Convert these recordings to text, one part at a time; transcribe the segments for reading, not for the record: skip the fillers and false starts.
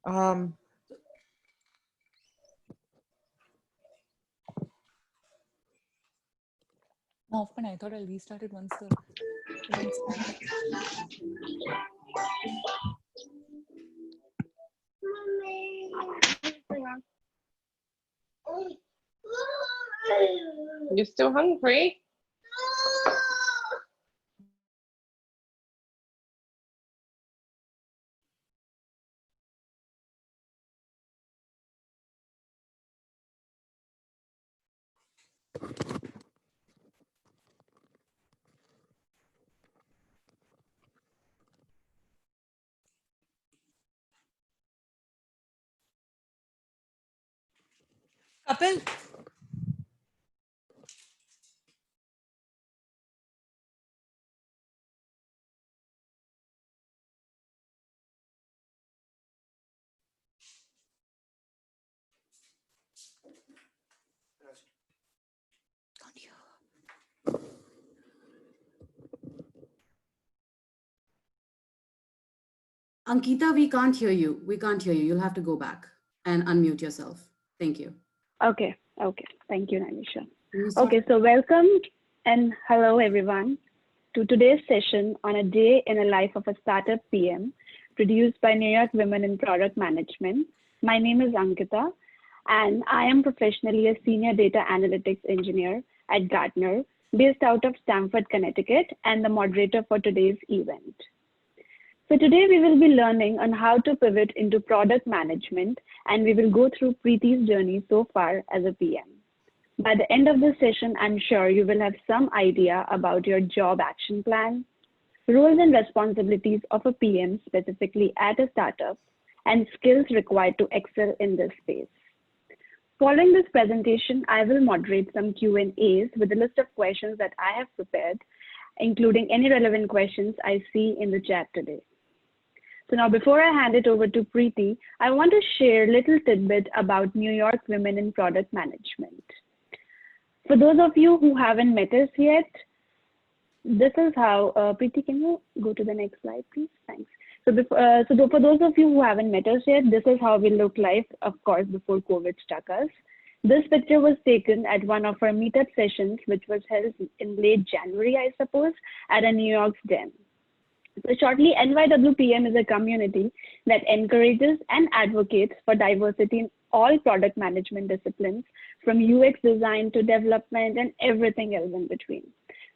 Um, No, often I thought I'll restart it once the event starts. You still hungry? Kapil. Ankita, we can't hear you. We can't hear you. You'll have to go back and unmute yourself. Thank you. Okay. Thank you, Nanisha. Okay, so welcome and hello, everyone, to today's session on a day in the life of a startup PM, produced by New York Women in Product Management. My name is Ankita, and I am professionally a senior data analytics engineer at Gartner, based out of Stamford, Connecticut, and the moderator for today's event. So today we will be learning on how to pivot into product management, and we will go through Preeti's journey so far as a PM. By the end of this session, I'm sure you will have some idea about your job action plan, roles and responsibilities of a PM specifically at a startup, and skills required to excel in this space. Following this presentation, I will moderate some Q&As with a list of questions that I have prepared, including any relevant questions I see in the chat today. So now, before I hand it over to Preeti, I want to share a little tidbit about New York Women in Product Management. For those of you who haven't met us yet, this is how, Preeti, can you go to the next slide, please? Thanks. So for those of you who haven't met us yet, this is how we look like, of course, before COVID struck us. This picture was taken at one of our meetup sessions, which was held in late January, I suppose, at a New York's Den. So shortly, NYWPM is a community that encourages and advocates for diversity in all product management disciplines, from UX design to development and everything else in between.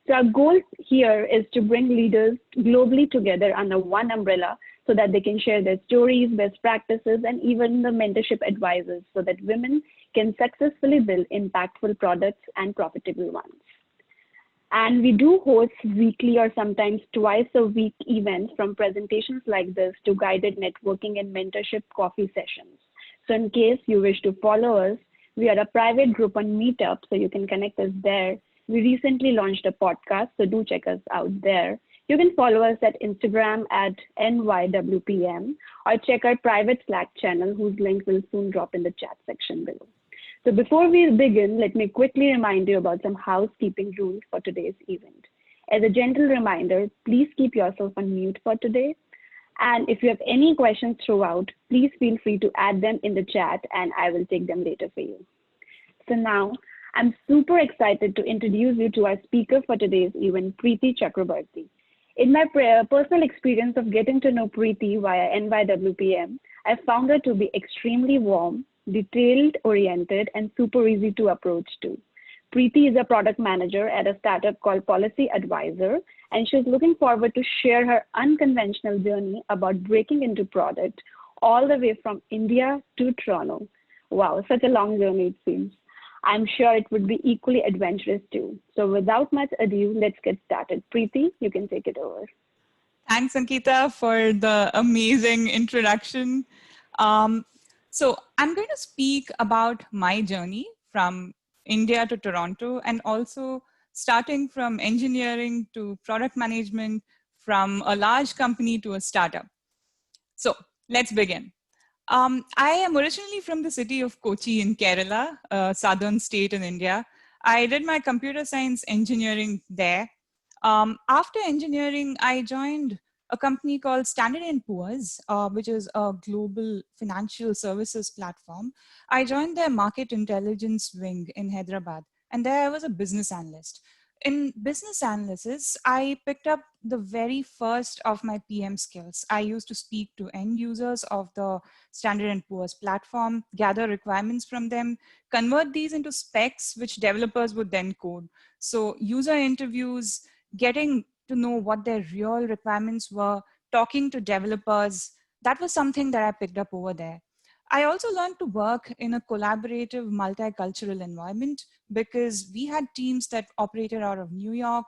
So our goal here is to bring leaders globally together under one umbrella so that they can share their stories, best practices, and even the mentorship advisors so that women can successfully build impactful products and profitable ones. And we do host weekly or sometimes twice a week events, from presentations like this to guided networking and mentorship coffee sessions. So in case you wish to follow us, we are a private group on Meetup, so you can connect us there. We recently launched a podcast, so do check us out there. You can follow us at Instagram at NYWPM, or check our private Slack channel, whose link will soon drop in the chat section below. So before we begin, let me quickly remind you about some housekeeping rules for today's event. As a gentle reminder, please keep yourself on mute for today. And if you have any questions throughout, please feel free to add them in the chat and I will take them later for you. So now, I'm super excited to introduce you to our speaker for today's event, Preeti Chakravarti. In my personal experience of getting to know Preeti via NYWPM, I found her to be extremely warm, detailed-oriented, and super easy to approach to. Preeti is a product manager at a startup called PolicyAdvisor, and she's looking forward to share her unconventional journey about breaking into product all the way from India to Toronto. Wow, such a long journey it seems. I'm sure it would be equally adventurous too. So without much ado, let's get started. Preeti, you can take it over. Thanks, Ankita, for the amazing introduction. So I'm going to speak about my journey from India to Toronto, and also starting from engineering to product management, from a large company to a startup. So let's begin. I am originally from the city of Kochi in Kerala, a southern state in India. I did my computer science engineering there. After engineering, I joined a company called Standard & Poor's, which is a global financial services platform. I joined their market intelligence wing in Hyderabad, and there I was a business analyst. In business analysis, I picked up the very first of my PM skills. I used to speak to end users of the Standard & Poor's platform, gather requirements from them, convert these into specs, which developers would then code. So user interviews, getting to know what their real requirements were, talking to developers, that was something that I picked up over there. I also learned to work in a collaborative, multicultural environment because we had teams that operated out of New York.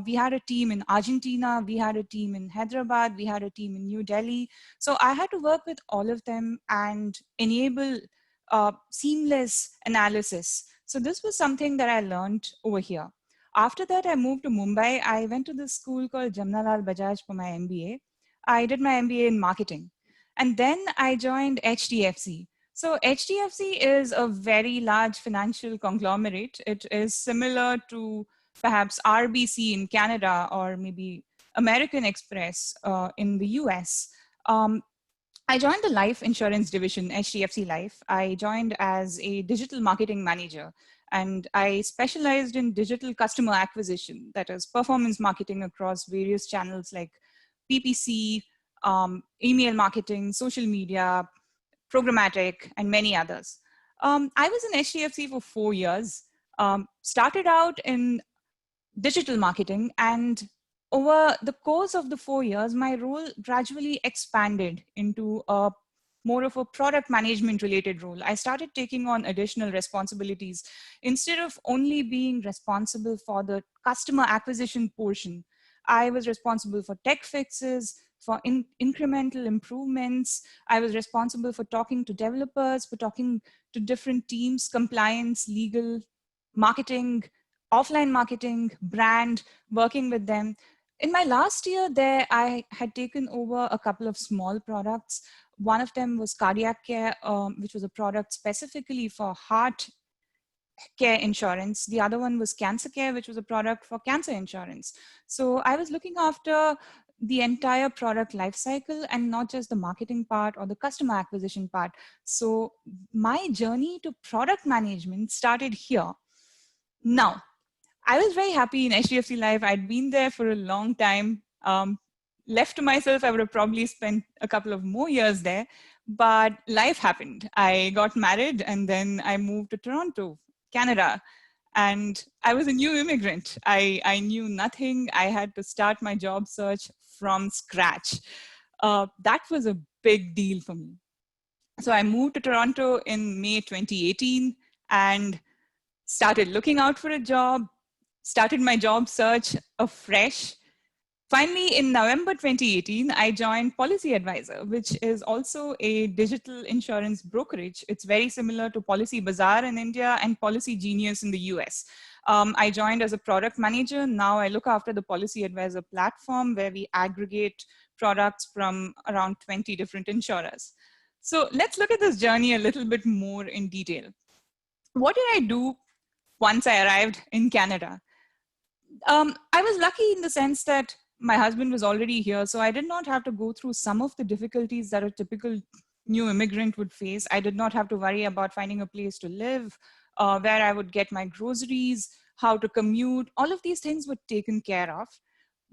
We had a team in Argentina, we had a team in Hyderabad, we had a team in New Delhi. So I had to work with all of them and enable seamless analysis. So this was something that I learned over here. After that, I moved to Mumbai. I went to this school called Jamnalal Bajaj for my MBA. I did my MBA in marketing. And then I joined HDFC. So HDFC is a very large financial conglomerate. It is similar to perhaps RBC in Canada or maybe American Express in the US. I joined the life insurance division, HDFC Life. I joined as a digital marketing manager, and I specialized in digital customer acquisition, that is performance marketing across various channels like PPC, email marketing, social media, programmatic, and many others. I was in HDFC for 4 years, started out in digital marketing, and over the course of the 4 years, my role gradually expanded into a more of a product management related role. I started taking on additional responsibilities. Instead of only being responsible for the customer acquisition portion, I was responsible for tech fixes, for incremental improvements. I was responsible for talking to developers, for talking to different teams, compliance, legal, marketing, offline marketing, brand, working with them. In my last year there, I had taken over a couple of small products. One of them was cardiac care, which was a product specifically for heart care insurance. The other one was cancer care, which was a product for cancer insurance. So I was looking after the entire product lifecycle and not just the marketing part or the customer acquisition part. So my journey to product management started here. Now, I was very happy in HDFC Life. I'd been there for a long time. Left to myself, I would have probably spent a couple of more years there, but life happened. I got married and then I moved to Toronto, Canada, and I was a new immigrant. I knew nothing. I had to start my job search from scratch. That was a big deal for me. So I moved to Toronto in May 2018 and started looking out for a job, started my job search afresh. Finally, in November 2018, I joined PolicyAdvisor, which is also a digital insurance brokerage. It's very similar to PolicyBazaar in India and Policy Genius in the US. I joined as a product manager. Now I look after the PolicyAdvisor platform where we aggregate products from around 20 different insurers. So let's look at this journey a little bit more in detail. What did I do once I arrived in Canada? I was lucky in the sense that my husband was already here, so I did not have to go through some of the difficulties that a typical new immigrant would face. I did not have to worry about finding a place to live, where I would get my groceries, how to commute. All of these things were taken care of,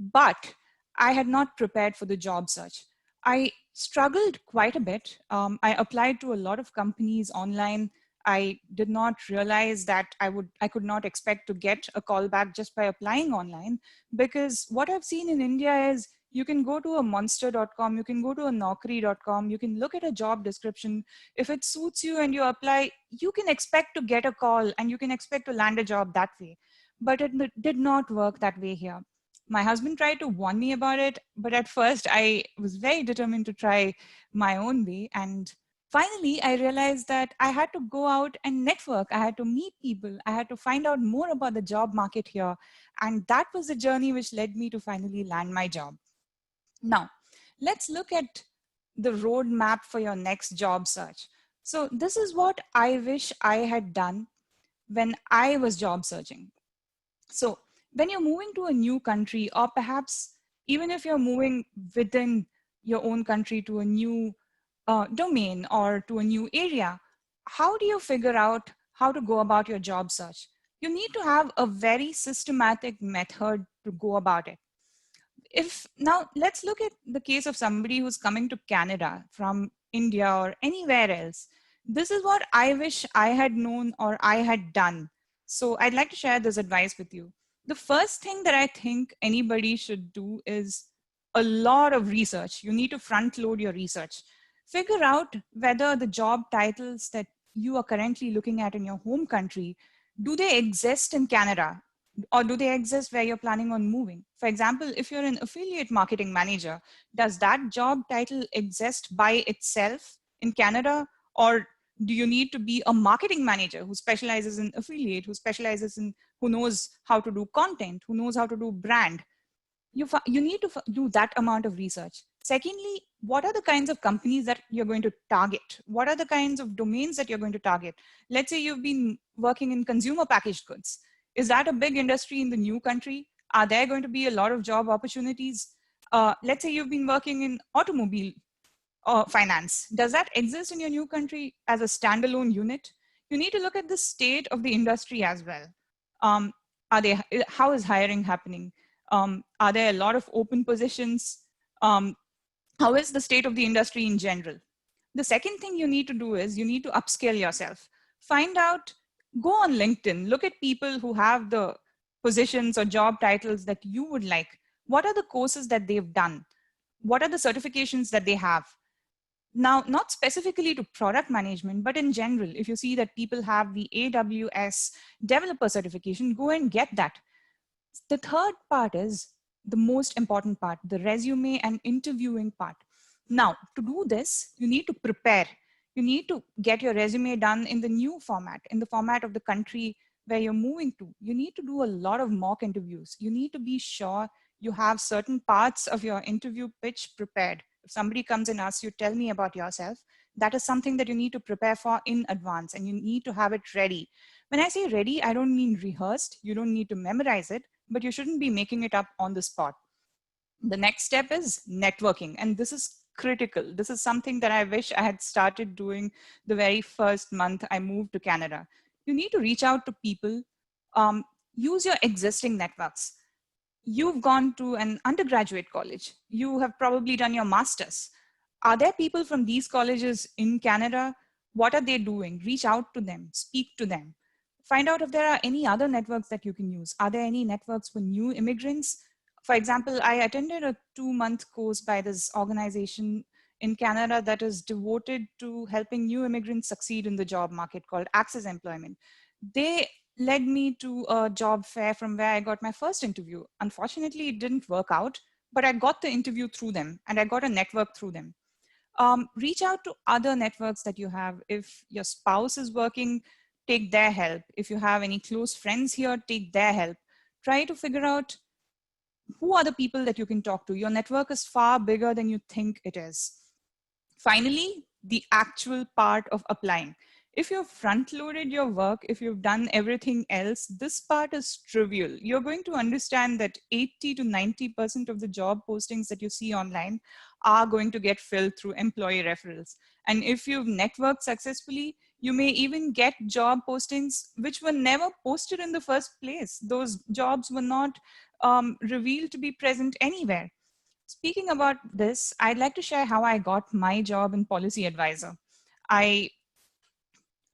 but I had not prepared for the job search. I struggled quite a bit. I applied to a lot of companies online. I did not realize that I could not expect to get a call back just by applying online, because what I've seen in India is you can go to a monster.com, you can go to a naukri.com, you can look at a job description. If it suits you and you apply, you can expect to get a call and you can expect to land a job that way. But it did not work that way here. My husband tried to warn me about it, but at first I was very determined to try my own way. And finally, I realized that I had to go out and network. I had to meet people. I had to find out more about the job market here. And that was the journey which led me to finally land my job. Now, let's look at the roadmap for your next job search. So this is what I wish I had done when I was job searching. So when you're moving to a new country, or perhaps Even if you're moving within your own country to a new domain or to a new area, how do you figure out how to go about your job search? You need to have a very systematic method to go about it. If now let's look at the case of somebody who's coming to Canada from India or anywhere else. This is what I wish I had known or I had done. So I'd like to share this advice with you. The first thing that I think anybody should do is a lot of research. You need to front load your research. Figure out whether the job titles that you are currently looking at in your home country, do they exist in Canada? Or do they exist where you're planning on moving? For example, if you're an affiliate marketing manager, does that job title exist by itself in Canada? Or do you need to be a marketing manager who specializes in affiliate, who specializes in, who knows how to do content, who knows how to do brand? You need to do that amount of research. Secondly, what are the kinds of companies that you're going to target? What are the kinds of domains that you're going to target? Let's say you've been working in consumer packaged goods. Is that a big industry in the new country? Are there going to be a lot of job opportunities? Let's say you've been working in automobile finance. Does that exist in your new country as a standalone unit? You need to look at the state of the industry as well. How is hiring happening? Are there a lot of open positions? How is the state of the industry in general? The second thing you need to do is you need to upskill yourself. Find out, go on LinkedIn, look at people who have the positions or job titles that you would like. What are the courses that they've done? What are the certifications that they have? Now, not specifically to product management, but in general, if you see that people have the AWS developer certification, go and get that. The third part is the most important part, the resume and interviewing part. Now, to do this, you need to prepare. You need to get your resume done in the new format, in the format of the country where you're moving to. You need to do a lot of mock interviews. You need to be sure you have certain parts of your interview pitch prepared. If somebody comes and asks you, tell me about yourself, that is something that you need to prepare for in advance, and you need to have it ready. When I say ready, I don't mean rehearsed. You don't need to memorize it, but you shouldn't be making it up on the spot. The next step is networking, and this is critical. This is something that I wish I had started doing the very first month I moved to Canada. You need to reach out to people, use your existing networks. You've gone to an undergraduate college. You have probably done your master's. Are there people from these colleges in Canada? What are they doing? Reach out to them, speak to them. Find out if there are any other networks that you can use. Are there any networks for new immigrants? For example, I attended a 2-month course by this organization in Canada that is devoted to helping new immigrants succeed in the job market called Access Employment. They led me to a job fair from where I got my first interview. Unfortunately, it didn't work out, but I got the interview through them and I got a network through them. Reach out to other networks that you have. If your spouse is working, take their help. If you have any close friends here, take their help. Try to figure out who are the people that you can talk to. Your network is far bigger than you think it is. Finally, the actual part of applying. If you've front-loaded your work, if you've done everything else, this part is trivial. You're going to understand that 80 to 90% of the job postings that you see online are going to get filled through employee referrals. And if you've networked successfully, you may even get job postings which were never posted in the first place. Those jobs were not revealed to be present anywhere. Speaking about this, I'd like to share how I got my job in PolicyAdvisor. I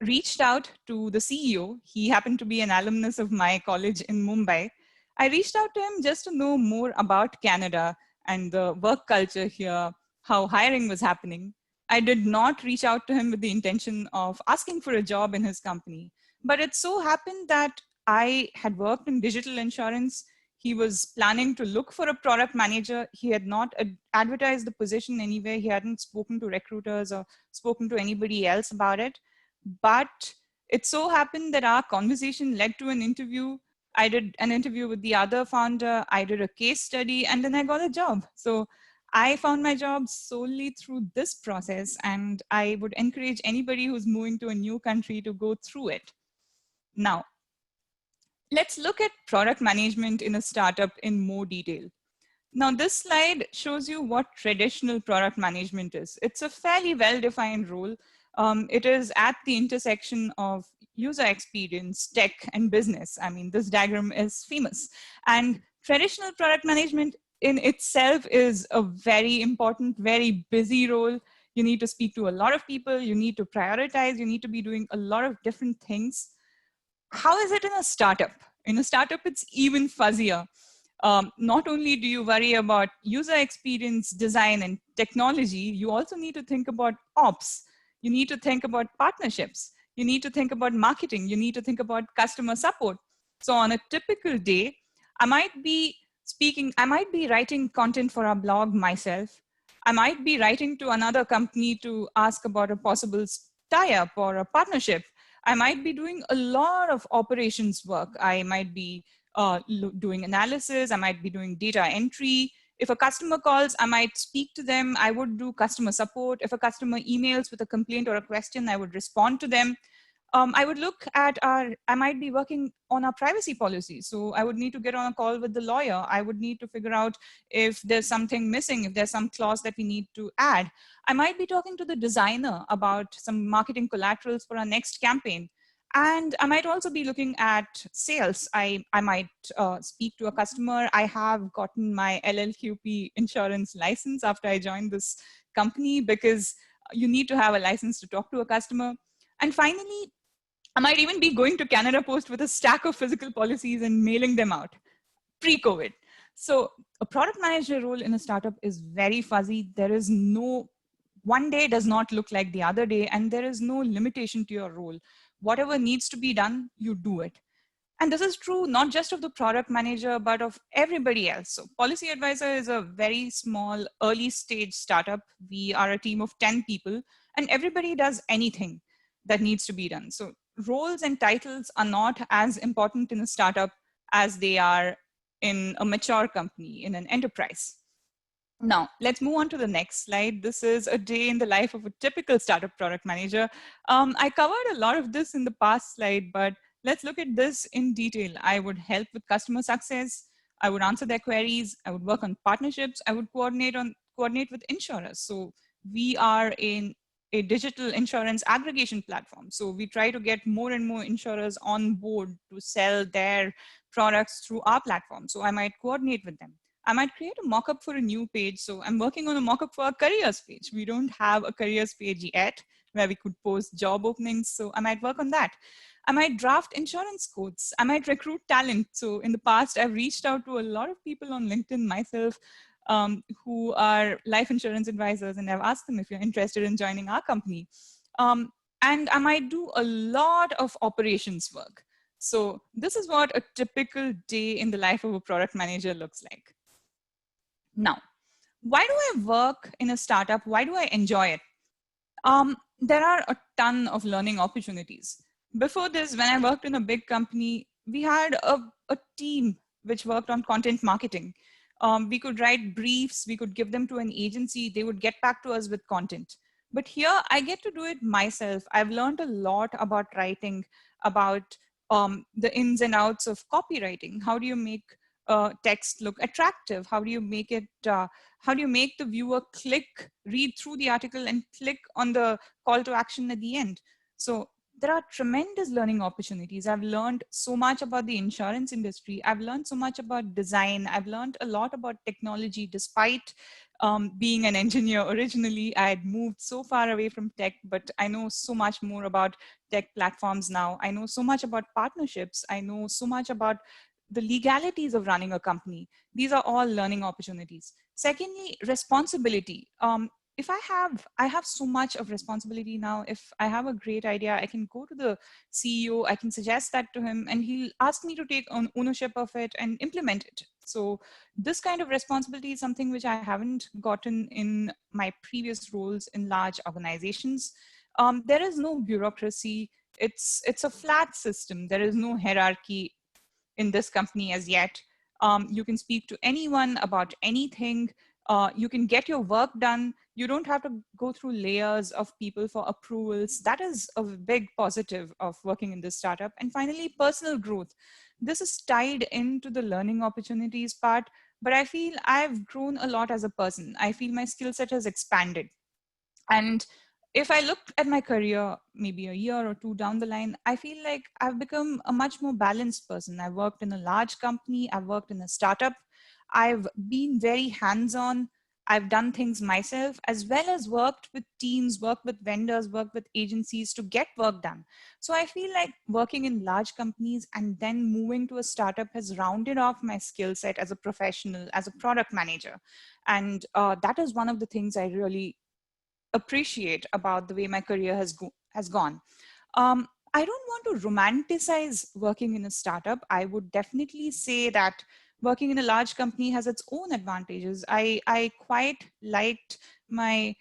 reached out to the CEO. He happened to be an alumnus of my college in Mumbai. I reached out to him just to know more about Canada and the work culture here, how hiring was happening. I did not reach out to him with the intention of asking for a job in his company, but it so happened that I had worked in digital insurance. He was planning to look for a product manager. He had not advertised the position anywhere. He hadn't spoken to recruiters or spoken to anybody else about it. But it so happened that our conversation led to an interview. I did an interview with the other founder. I did a case study, and then I got a job. So I found my job solely through this process, and I would encourage anybody who's moving to a new country to go through it. Now, let's look at product management in a startup in more detail. Now, this slide shows you what traditional product management is. It's a fairly well-defined role. It is at the intersection of user experience, tech, and business. I mean, this diagram is famous. And traditional product management in itself is a very important, very busy role. You need to speak to a lot of people. You need to prioritize. You need to be doing a lot of different things. How is it in a startup? In a startup, it's even fuzzier. Not only do you worry about user experience, design, and technology, you also need to think about ops. You need to think about partnerships. You need to think about marketing. You need to think about customer support. So on a typical day, I might be writing content for a blog myself. I might be writing to another company to ask about a possible tie-up or a partnership. I might be doing a lot of operations work. I might be doing analysis. I might be doing data entry. If a customer calls, I might speak to them. I would do customer support. If a customer emails with a complaint or a question, I would respond to them. I would look at I might be working on our privacy policy. So I would need to get on a call with the lawyer. I would need to figure out if there's something missing, if there's some clause that we need to add. I might be talking to the designer about some marketing collaterals for our next campaign. And I might also be looking at sales. I might speak to a customer. I have gotten my LLQP insurance license after I joined this company because you need to have a license to talk to a customer. And finally, I might even be going to Canada Post with a stack of physical policies and mailing them out pre-COVID. So a product manager role in a startup is very fuzzy. There is no, one day does not look like the other day, and there is no limitation to your role. Whatever needs to be done, you do it. And this is true not just of the product manager, but of everybody else. So PolicyAdvisor is a very small early stage startup. We are a team of 10 people, and everybody does anything that needs to be done. So roles and titles are not as important in a startup as they are in a mature company, in an enterprise. Now, let's move on to the next slide. This is a day in the life of a typical startup product manager. I covered a lot of this in the past slide, but let's look at this in detail. I would help with customer success. I would answer their queries. I would work on partnerships. I would coordinate with insurers. So we are in a digital insurance aggregation platform. So we try to get more and more insurers on board to sell their products through our platform. So I might coordinate with them. I might create a mock-up for a new page. So I'm working on a mock-up for a careers page. We don't have a careers page yet where we could post job openings. So I might work on that. I might draft insurance codes. I might recruit talent. So in the past, I've reached out to a lot of people on LinkedIn myself who are life insurance advisors, and I've asked them if you're interested in joining our company. And I might do a lot of operations work. So this is what a typical day in the life of a product manager looks like. Now, why do I work in a startup? Why do I enjoy it? There are a ton of learning opportunities. Before this, when I worked in a big company, we had a team which worked on content marketing. We could write briefs, we could give them to an agency, they would get back to us with content. But here, I get to do it myself. I've learned a lot about writing, about the ins and outs of copywriting. How do you make text look attractive? How do you make it, how do you make the viewer read through the article and click on the call to action at the end? So there are tremendous learning opportunities. I've learned so much about the insurance industry. I've learned so much about design. I've learned a lot about technology. Despite being an engineer originally, I had moved so far away from tech, but I know so much more about tech platforms now. I know so much about partnerships. I know so much about the legalities of running a company. These are all learning opportunities. Secondly, responsibility. If I have so much of responsibility now. If I have a great idea, I can go to the CEO, I can suggest that to him, and he'll ask me to take on ownership of it and implement it. So this kind of responsibility is something which I haven't gotten in my previous roles in large organizations. There is no bureaucracy. It's a flat system. There is no hierarchy in this company as yet. You can speak to anyone about anything. You can get your work done. You don't have to go through layers of people for approvals. That is a big positive of working in this startup. And finally, personal growth. This is tied into the learning opportunities part, but I feel I've grown a lot as a person. I feel my skill set has expanded. And if I look at my career, maybe a year or two down the line, I feel like I've become a much more balanced person. I've worked in a large company, I've worked in a startup, I've been very hands-on, I've done things myself, as well as worked with teams, worked with vendors, worked with agencies to get work done. So I feel like working in large companies and then moving to a startup has rounded off my skill set as a professional, as a product manager. And that is one of the things I really appreciate about the way my career has gone. I don't want to romanticize working in a startup. I would definitely say that working in a large company has its own advantages. I quite liked my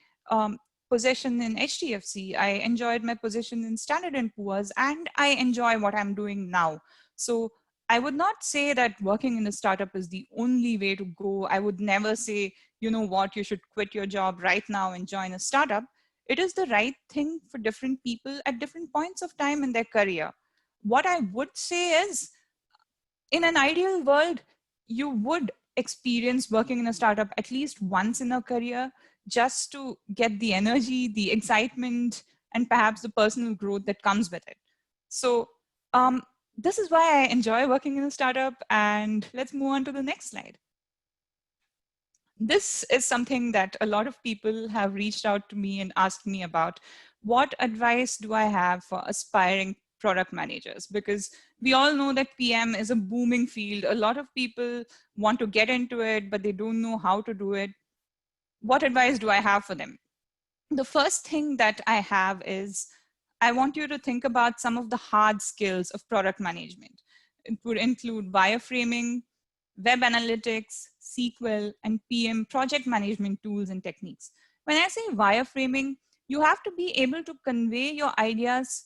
position in HDFC. I enjoyed my position in Standard & Poor's, and I enjoy what I'm doing now. So I would not say that working in a startup is the only way to go. I would never say, you know what, you should quit your job right now and join a startup. It is the right thing for different people at different points of time in their career. What I would say is, in an ideal world, you would experience working in a startup at least once in a career, just to get the energy, the excitement, and perhaps the personal growth that comes with it. So this is why I enjoy working in a startup. And let's move on to the next slide. This is something that a lot of people have reached out to me and asked me about. What advice do I have for aspiring product managers? Because we all know that PM is a booming field. A lot of people want to get into it, but they don't know how to do it. What advice do I have for them? The first thing that I have is, I want you to think about some of the hard skills of product management. It would include wireframing, web analytics, SQL, and PM project management tools and techniques. When I say wireframing, you have to be able to convey your ideas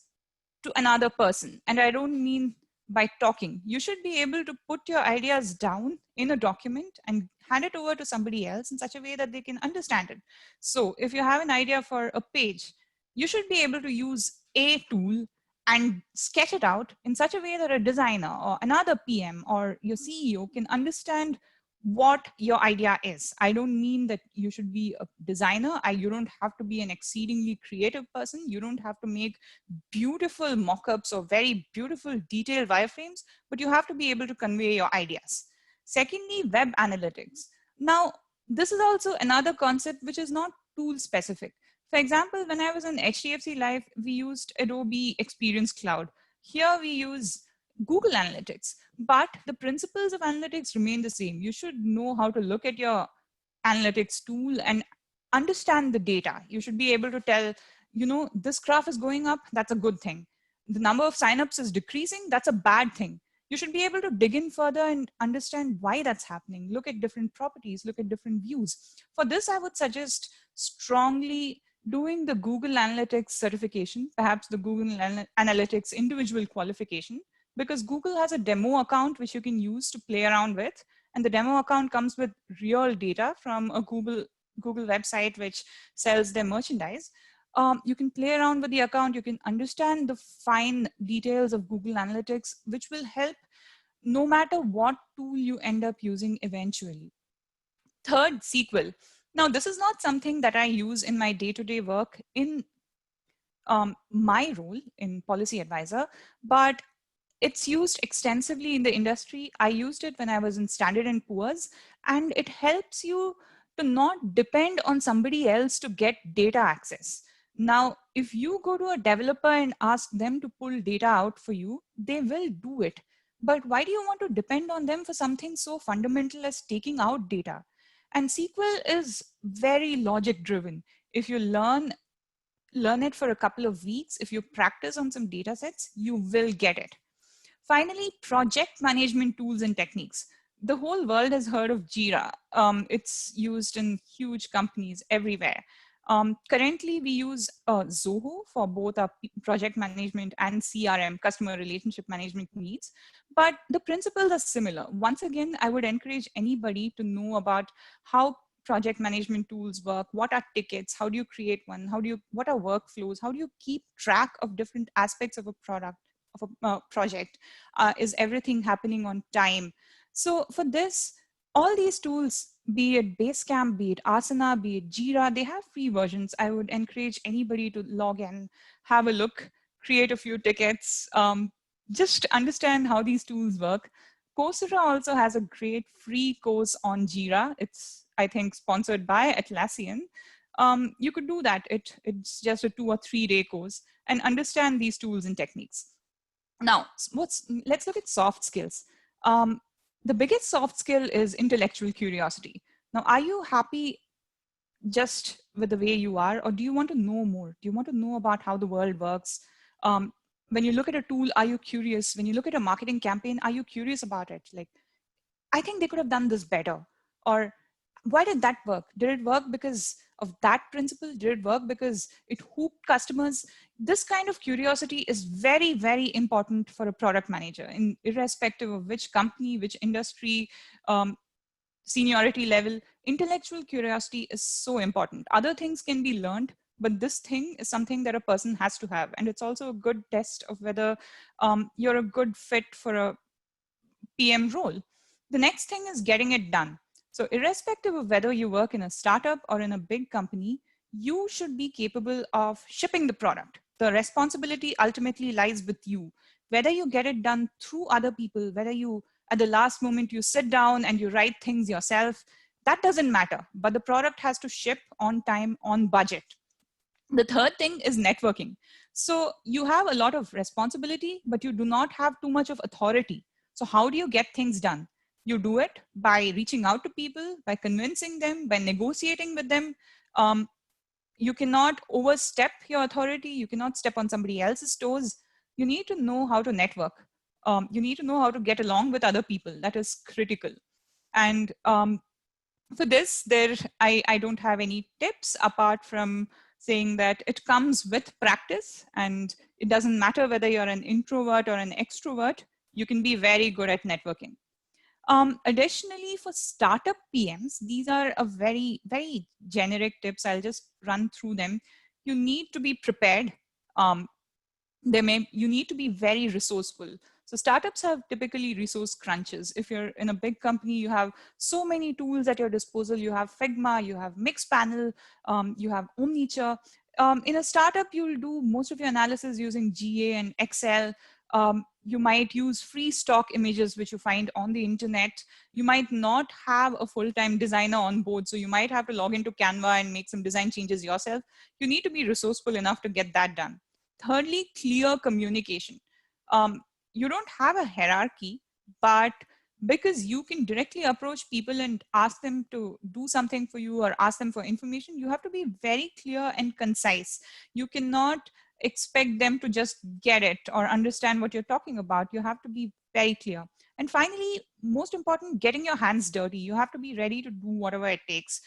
to another person. And I don't mean by talking. You should be able to put your ideas down in a document and hand it over to somebody else in such a way that they can understand it. So if you have an idea for a page, you should be able to use a tool and sketch it out in such a way that a designer or another PM or your CEO can understand what your idea is. I don't mean that you should be a designer. You don't have to be an exceedingly creative person. You don't have to make beautiful mock-ups or very beautiful detailed wireframes, but you have to be able to convey your ideas. Secondly, web analytics. Now, this is also another concept which is not tool specific. For example, when I was in HDFC Life, we used Adobe Experience Cloud. Here we use Google Analytics, but the principles of analytics remain the same. You should know how to look at your analytics tool and understand the data. You should be able to tell, you know, this graph is going up, that's a good thing. The number of signups is decreasing, that's a bad thing. You should be able to dig in further and understand why that's happening. Look at different properties, look at different views. For this, I would suggest strongly doing the Google Analytics certification, perhaps the Google Analytics individual qualification, because Google has a demo account which you can use to play around with. And the demo account comes with real data from a Google website which sells their merchandise. You can play around with the account. You can understand the fine details of Google Analytics, which will help no matter what tool you end up using eventually. Third, SQL. Now, this is not something that I use in my day-to-day work in my role in PolicyAdvisor, but it's used extensively in the industry. I used it when I was in Standard & Poor's, and it helps you to not depend on somebody else to get data access. Now, if you go to a developer and ask them to pull data out for you, they will do it. But why do you want to depend on them for something so fundamental as taking out data? And SQL is very logic driven. If you learn it for a couple of weeks, if you practice on some data sets, you will get it. Finally, project management tools and techniques. The whole world has heard of Jira. It's used in huge companies everywhere. Currently, we use Zoho for both our project management and CRM, customer relationship management needs. But the principles are similar. Once again, I would encourage anybody to know about how project management tools work, what are tickets, how do you create one, what are workflows, how do you keep track of different aspects of a product, of a project, is everything happening on time? So for this, all these tools, be it Basecamp, be it Asana, be it Jira, they have free versions. I would encourage anybody to log in, have a look, create a few tickets, just understand how these tools work. Coursera also has a great free course on Jira. It's, I think, sponsored by Atlassian. You could do that. It's just a 2 or 3 day course and understand these tools and techniques. Now, let's look at soft skills. The biggest soft skill is intellectual curiosity. Now, are you happy just with the way you are, or do you want to know more? Do you want to know about how the world works? When you look at a tool, are you curious? When you look at a marketing campaign, are you curious about it? Like, I think they could have done this better. Or why did that work? Did it work because of that principle? Did it work because it hooked customers? This kind of curiosity is very, very important for a product manager, irrespective of which company, which industry, seniority level. Intellectual curiosity is so important. Other things can be learned, but this thing is something that a person has to have. And it's also a good test of whether you're a good fit for a PM role. The next thing is getting it done. So irrespective of whether you work in a startup or in a big company, you should be capable of shipping the product. The responsibility ultimately lies with you. Whether you get it done through other people, whether you, at the last moment, you sit down and you write things yourself, that doesn't matter. But the product has to ship on time, on budget. The third thing is networking. So you have a lot of responsibility, but you do not have too much of authority. So how do you get things done? You do it by reaching out to people, by convincing them, by negotiating with them. You cannot overstep your authority. You cannot step on somebody else's toes. You need to know how to network. You need to know how to get along with other people. That is critical. And for this, I don't have any tips apart from saying that it comes with practice, and it doesn't matter whether you're an introvert or an extrovert, you can be very good at networking. Additionally, for startup PMs, these are a very, very generic tips. I'll just run through them. You need to be prepared. You need to be very resourceful. So startups have typically resource crunches. If you're in a big company, you have so many tools at your disposal. You have Figma, you have Mixpanel, you have Omniture. In a startup, you'll do most of your analysis using GA and Excel. You might use free stock images, which you find on the internet. You might not have a full-time designer on board, so you might have to log into Canva and make some design changes yourself. You need to be resourceful enough to get that done. Thirdly, clear communication. You don't have a hierarchy, but because you can directly approach people and ask them to do something for you or ask them for information, you have to be very clear and concise. You cannot expect them to just get it or understand what you're talking about. You have to be very clear. And finally, most important, getting your hands dirty. You have to be ready to do whatever it takes.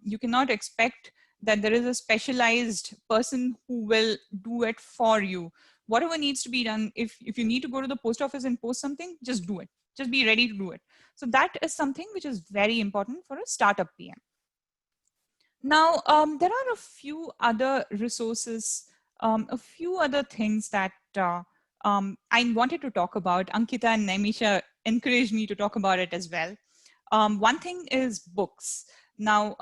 You cannot expect that there is a specialized person who will do it for you. Whatever needs to be done, if you need to go to the post office and post something, just do it. Just be ready to do it. So that is something which is very important for a startup PM. Now, there are a few other resources, a few other things that I wanted to talk about. Ankita and Naimisha encouraged me to talk about it as well. One thing is books. Now,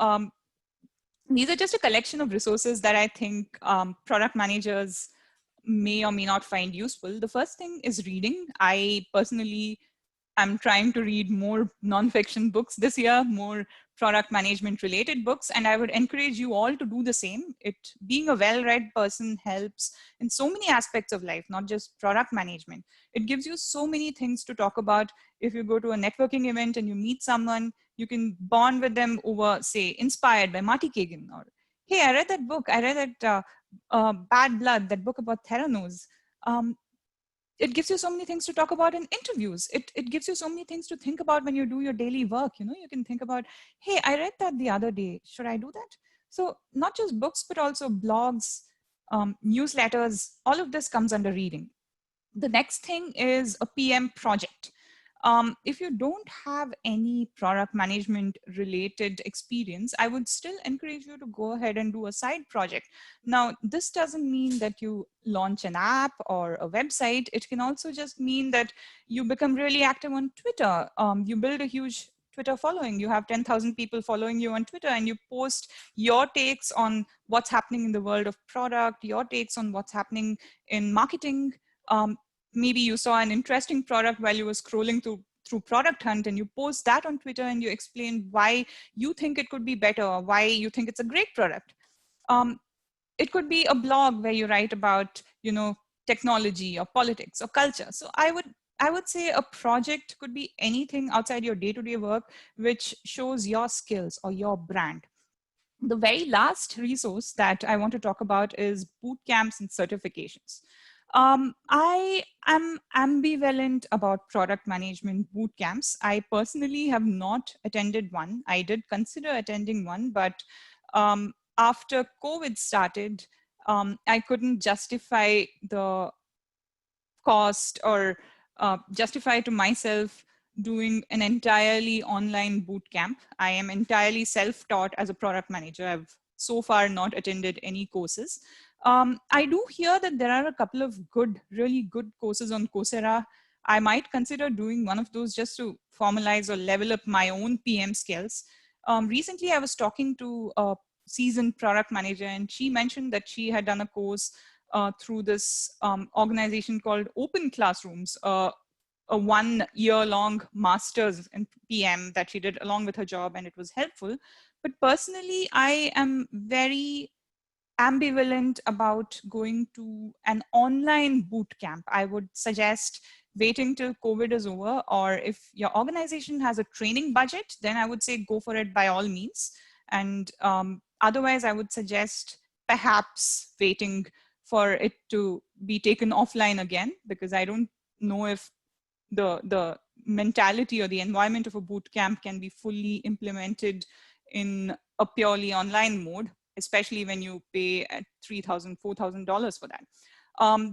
these are just a collection of resources that I think product managers may or may not find useful. The first thing is reading. I personally am trying to read more nonfiction books this year, more product management related books, and I would encourage you all to do the same. Being a well-read person helps in so many aspects of life, not just product management. It gives you so many things to talk about. If you go to a networking event and you meet someone, you can bond with them over, say, Inspired by Marty Kagan, or, hey, I read that book. I read that Bad Blood, that book about Theranos. It gives you so many things to talk about in interviews. It gives you so many things to think about when you do your daily work. You know, you can think about, hey, I read that the other day. Should I do that? So not just books, but also blogs, newsletters, all of this comes under reading. The next thing is a PM project. If you don't have any product management related experience, I would still encourage you to go ahead and do a side project. Now, this doesn't mean that you launch an app or a website. It can also just mean that you become really active on Twitter. You build a huge Twitter following. You have 10,000 people following you on Twitter, and you post your takes on what's happening in the world of product, your takes on what's happening in marketing. Maybe you saw an interesting product while you were scrolling through Product Hunt, and you post that on Twitter and you explain why you think it could be better, or why you think it's a great product. It could be a blog where you write about, technology or politics or culture. So I would say a project could be anything outside your day-to-day work which shows your skills or your brand. The very last resource that I want to talk about is boot camps and certifications. I am ambivalent about product management boot camps. I personally have not attended one. I did consider attending one, but after COVID started, I couldn't justify the cost or justify to myself doing an entirely online boot camp. I am entirely self-taught as a product manager. I've so far not attended any courses. I do hear that there are a couple of really good courses on Coursera. I might consider doing one of those just to formalize or level up my own PM skills. Recently, I was talking to a seasoned product manager, and she mentioned that she had done a course through this organization called Open Classrooms, a 1 year long master's in PM that she did along with her job, and it was helpful. But personally, I am very ambivalent about going to an online boot camp. I would suggest waiting till COVID is over, or if your organization has a training budget, then I would say go for it by all means. And otherwise, I would suggest perhaps waiting for it to be taken offline again, because I don't know if the mentality or the environment of a boot camp can be fully implemented in a purely online mode, especially when you pay at $3,000, $4,000 for that.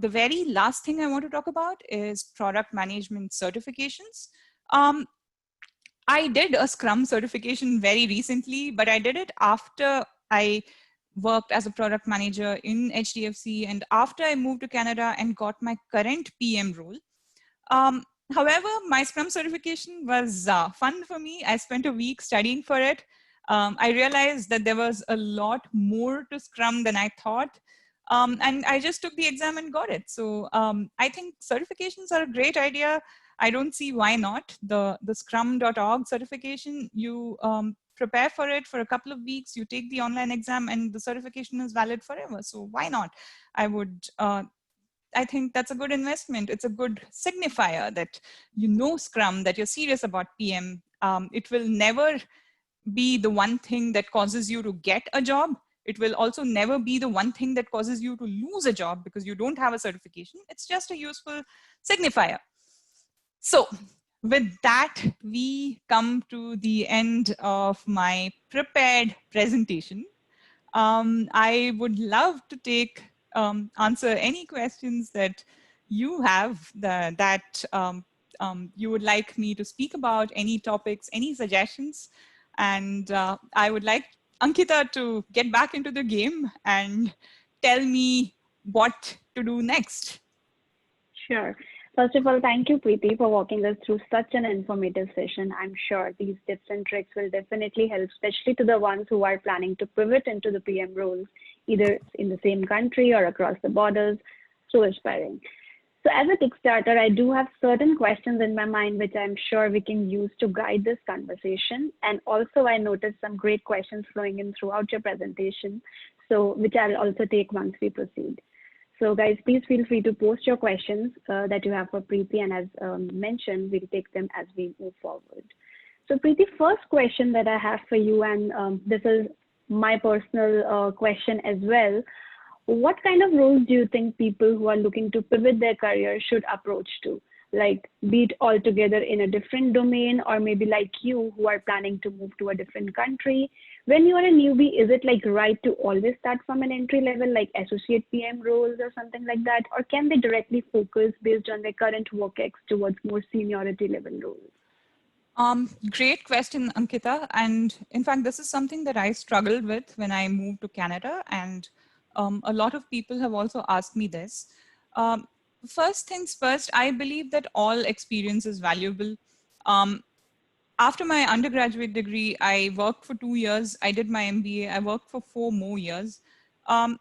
The very last thing I want to talk about is product management certifications. I did a Scrum certification very recently, but I did it after I worked as a product manager in HDFC and after I moved to Canada and got my current PM role. However, my Scrum certification was fun for me. I spent a week studying for it. I realized that there was a lot more to Scrum than I thought. And I just took the exam and got it. So I think certifications are a great idea. I don't see why not. The scrum.org certification, you prepare for it for a couple of weeks, you take the online exam, and the certification is valid forever. So why not? I think that's a good investment. It's a good signifier that you know Scrum, that you're serious about PM. It will never be the one thing that causes you to get a job. It will also never be the one thing that causes you to lose a job because you don't have a certification. It's just a useful signifier. So with that, we come to the end of my prepared presentation. I would love to answer any questions that you have that you would like me to speak about, any topics, any suggestions. And I would like Ankita to get back into the game and tell me what to do next. Sure. First of all, thank you, Preeti, for walking us through such an informative session. I'm sure these tips and tricks will definitely help, especially to the ones who are planning to pivot into the PM roles, either in the same country or across the borders. So inspiring. So as a Kickstarter, I do have certain questions in my mind, which I'm sure we can use to guide this conversation. And also I noticed some great questions flowing in throughout your presentation, so which I'll also take once we proceed. So guys, please feel free to post your questions that you have for Preeti, and as mentioned, we'll take them as we move forward. So Preeti, first question that I have for you, and this is my personal question as well. What kind of roles do you think people who are looking to pivot their career should approach to? Like, be it altogether in a different domain, or maybe like you who are planning to move to a different country. When you are a newbie, is it like right to always start from an entry level, like associate PM roles or something like that? Or can they directly focus based on their current work ex towards more seniority level roles? Great question, Ankita. And in fact, this is something that I struggled with when I moved to Canada. And a lot of people have also asked me this. First things first, I believe that all experience is valuable. After my undergraduate degree, I worked for 2 years. I did my MBA. I worked for 4 more years. All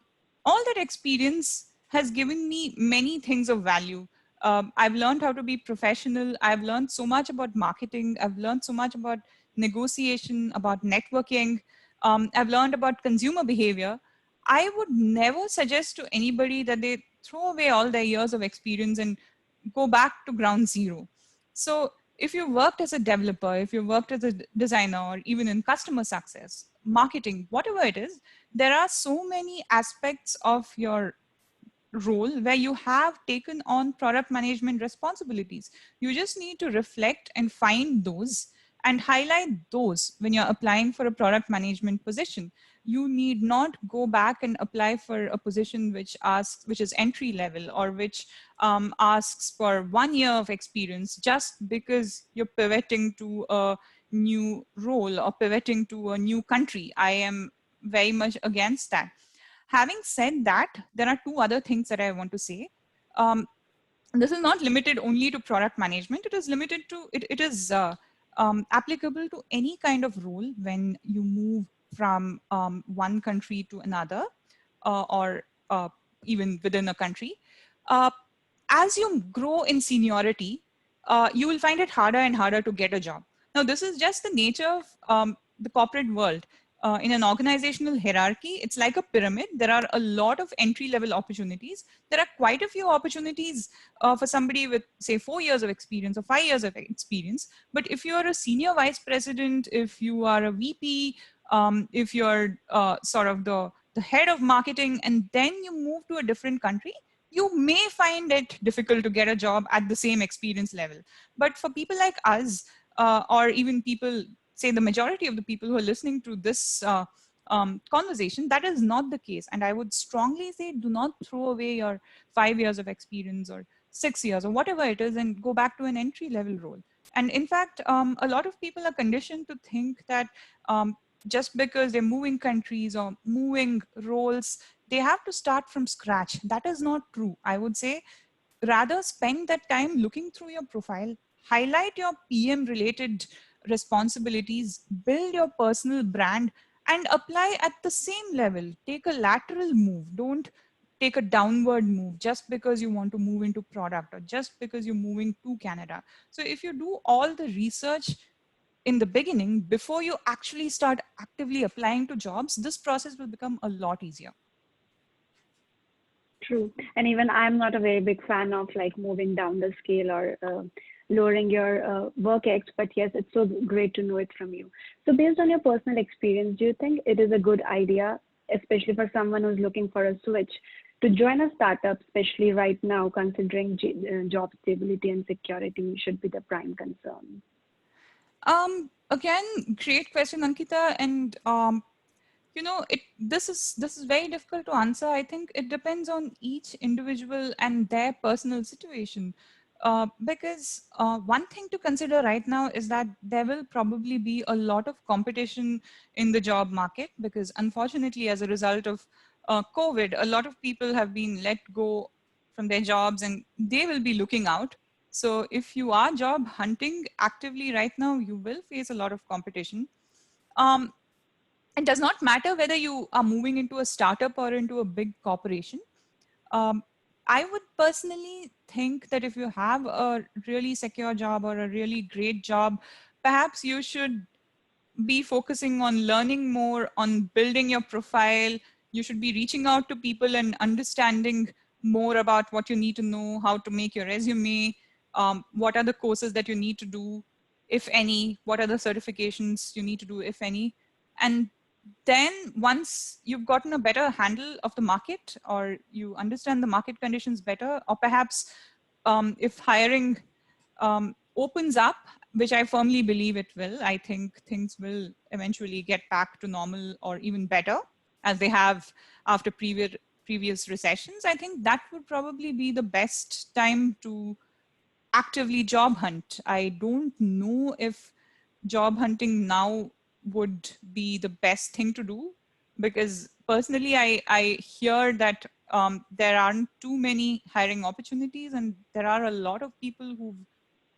that experience has given me many things of value. I've learned how to be professional. I've learned so much about marketing. I've learned so much about negotiation, about networking. I've learned about consumer behavior. I would never suggest to anybody that they throw away all their years of experience and go back to ground zero. So if you worked as a developer, if you worked as a designer, or even in customer success, marketing, whatever it is, there are so many aspects of your role where you have taken on product management responsibilities. You just need to reflect and find those and highlight those when you're applying for a product management position. You need not go back and apply for a position which is entry level, or which asks for 1 year of experience just because you're pivoting to a new role or pivoting to a new country. I am very much against that. Having said that, there are 2 other things that I want to say. This is not limited only to product management. It is limited to, it is applicable to any kind of role when you move from one country to another, or even within a country. As you grow in seniority, you will find it harder and harder to get a job. Now, this is just the nature of the corporate world. In an organizational hierarchy, it's like a pyramid. There are a lot of entry-level opportunities. There are quite a few opportunities for somebody with, say, 4 years of experience or 5 years of experience. But if you're a senior vice president, if you are a VP, if you're sort of the head of marketing, and then you move to a different country, you may find it difficult to get a job at the same experience level. But for people like us, or even people, say the majority of the people who are listening to this conversation, that is not the case. And I would strongly say, do not throw away your 5 years of experience or 6 years or whatever it is and go back to an entry level role. And in fact, a lot of people are conditioned to think that just because they're moving countries or moving roles, they have to start from scratch. That is not true. I would say rather spend that time looking through your profile, highlight your PM related responsibilities, build your personal brand, and apply at the same level. Take a lateral move. Don't take a downward move just because you want to move into product or just because you're moving to Canada. So if you do all the research in the beginning, before you actually start actively applying to jobs, this process will become a lot easier. True. And even I'm not a very big fan of like moving down the scale or lowering your work ex, but yes, it's so great to know it from you. So based on your personal experience, do you think it is a good idea, especially for someone who's looking for a switch, to join a startup, especially right now, considering job stability and security should be the prime concern? Again, great question, Ankita. And you know, this is very difficult to answer. I think it depends on each individual and their personal situation. Because one thing to consider right now is that there will probably be a lot of competition in the job market, because unfortunately, as a result of COVID, a lot of people have been let go from their jobs and they will be looking out. So if you are job hunting actively right now, you will face a lot of competition. It does not matter whether you are moving into a startup or into a big corporation. I would personally think that if you have a really secure job or a really great job, perhaps you should be focusing on learning more, on building your profile. You should be reaching out to people and understanding more about what you need to know, how to make your resume, what are the courses that you need to do, if any, what are the certifications you need to do, if any. And then once you've gotten a better handle of the market, or you understand the market conditions better, or perhaps if hiring opens up, which I firmly believe it will, I think things will eventually get back to normal or even better, as they have after previous recessions. I think that would probably be the best time to actively job hunt. I don't know if job hunting now would be the best thing to do, because personally I hear that there aren't too many hiring opportunities, and there are a lot of people who've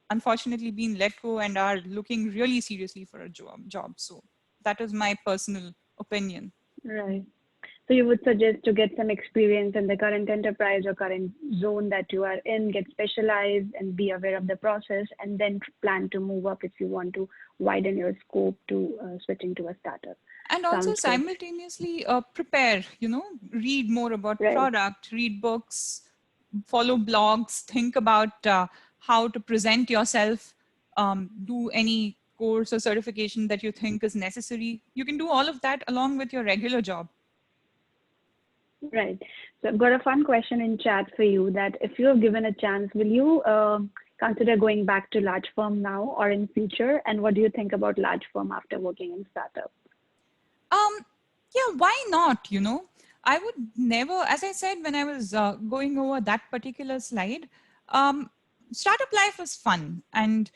unfortunately been let go and are looking really seriously for a job. So that is my personal opinion. Right. So you would suggest to get some experience in the current enterprise or current zone that you are in, get specialized and be aware of the process, and then plan to move up if you want to widen your scope to switching to a startup. And also Sounds good. simultaneously prepare, read more about Right. product, read books, follow blogs, think about how to present yourself, do any course or certification that you think is necessary. You can do all of that along with your regular job. Right. So I've got a fun question in chat for you that if you're given a chance, will you consider going back to large firm now or in future? And what do you think about large firm after working in startup? Yeah, why not? I would never, as I said, when I was going over that particular slide, startup life is fun and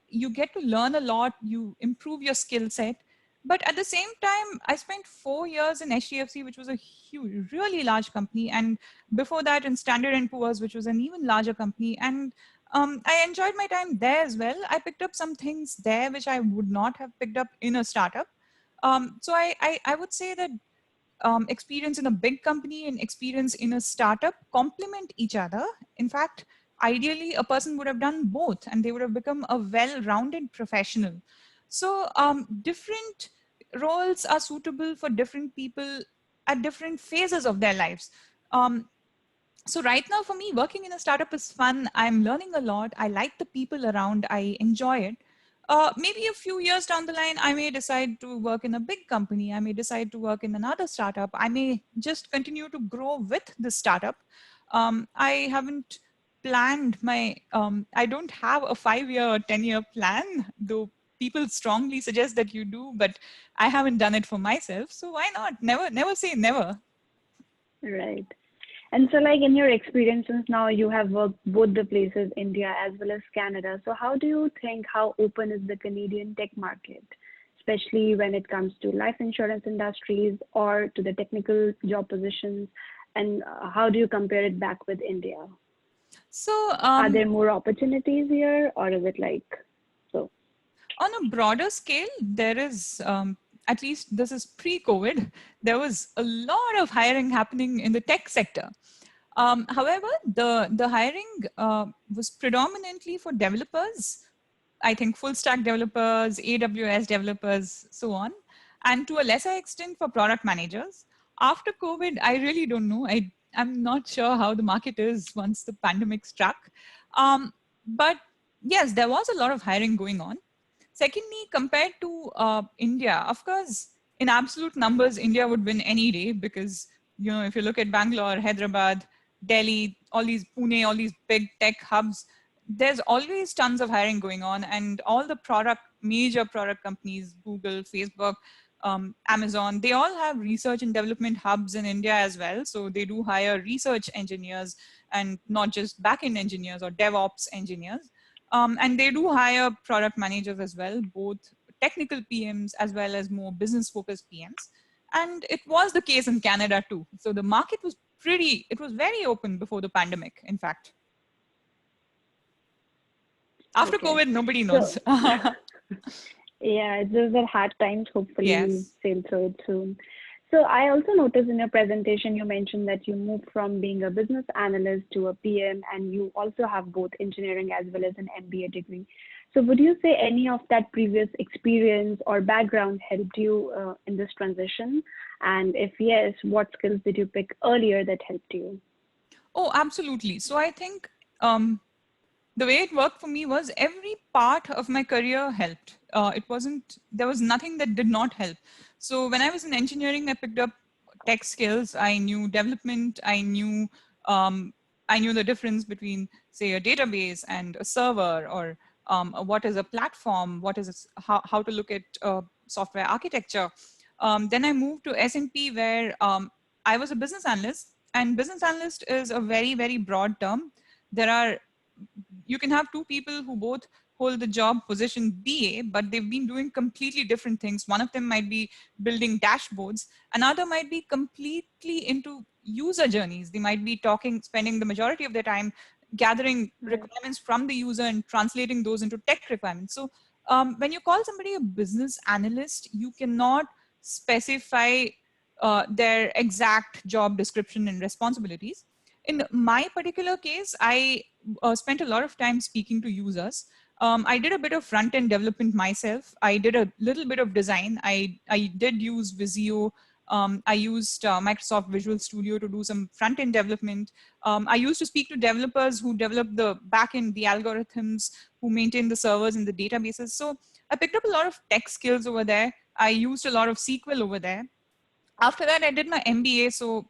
you get to learn a lot, you improve your skill set. But at the same time, I spent 4 years in HDFC, which was a huge, really large company. And before that in Standard & Poor's, which was an even larger company. And I enjoyed my time there as well. I picked up some things there, which I would not have picked up in a startup. So I would say that experience in a big company and experience in a startup complement each other. In fact, ideally, a person would have done both and they would have become a well-rounded professional. So different roles are suitable for different people at different phases of their lives. So right now for me, working in a startup is fun. I'm learning a lot. I like the people around. I enjoy it. Maybe a few years down the line, I may decide to work in a big company. I may decide to work in another startup. I may just continue to grow with the startup. I haven't planned I don't have a 5-year or 10-year plan, though people strongly suggest that you do, but I haven't done it for myself. So why not? Never say never. Right. And so like in your experiences now, you have worked both the places, India as well as Canada. So how do you think how open is the Canadian tech market, especially when it comes to life insurance industries or to the technical job positions? And how do you compare it back with India? So are there more opportunities here or is it like so? On a broader scale, there is, at least this is pre-COVID, there was a lot of hiring happening in the tech sector. However, the hiring was predominantly for developers, I think full stack developers, AWS developers, so on, and to a lesser extent for product managers. After COVID, I really don't know. I'm not sure how the market is once the pandemic struck. But yes, there was a lot of hiring going on. Secondly, compared to India, of course, in absolute numbers, India would win any day because, if you look at Bangalore, Hyderabad, Delhi, all these Pune, all these big tech hubs, there's always tons of hiring going on, and all the major product companies, Google, Facebook, Amazon, they all have research and development hubs in India as well. So they do hire research engineers and not just backend engineers or DevOps engineers. And they do hire product managers as well, both technical PMs as well as more business focused PMs. And it was the case in Canada too. So the market was it was very open before the pandemic, in fact. After COVID, nobody knows. So, yeah, it's just that hard times. Hopefully, we'll sail through it soon. So I also noticed in your presentation, you mentioned that you moved from being a business analyst to a PM, and you also have both engineering as well as an MBA degree. So would you say any of that previous experience or background helped you in this transition? And if yes, what skills did you pick earlier that helped you? Oh, absolutely. So I think the way it worked for me was every part of my career helped. There was nothing that did not help. So when I was in engineering, I picked up tech skills. I knew development. I knew the difference between, say, a database and a server, or what is a platform, how to look at software architecture. Then I moved to S&P, where I was a business analyst, and business analyst is a very, very broad term. You can have two people who both hold the job position BA, but they've been doing completely different things. One of them might be building dashboards. Another might be completely into user journeys. They might be spending the majority of their time gathering Right. requirements from the user and translating those into tech requirements. So when you call somebody a business analyst, you cannot specify their exact job description and responsibilities. In my particular case, I spent a lot of time speaking to users. I did a bit of front-end development myself. I did a little bit of design. I did use Visio. I used Microsoft Visual Studio to do some front-end development. I used to speak to developers who develop the backend, the algorithms, who maintain the servers and the databases. So I picked up a lot of tech skills over there. I used a lot of SQL over there. After that, I did my MBA. So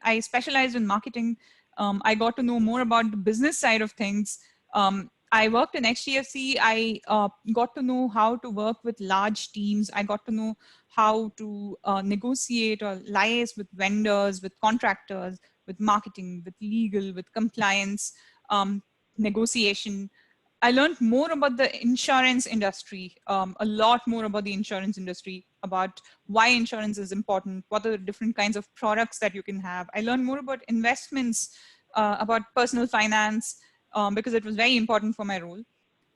I specialized in marketing. I got to know more about the business side of things. I worked in HDFC. I got to know how to work with large teams. I got to know how to negotiate or liaise with vendors, with contractors, with marketing, with legal, with compliance, negotiation. I learned more about the insurance industry, a lot more about the insurance industry, about why insurance is important, what are the different kinds of products that you can have. I learned more about investments, about personal finance, because it was very important for my role.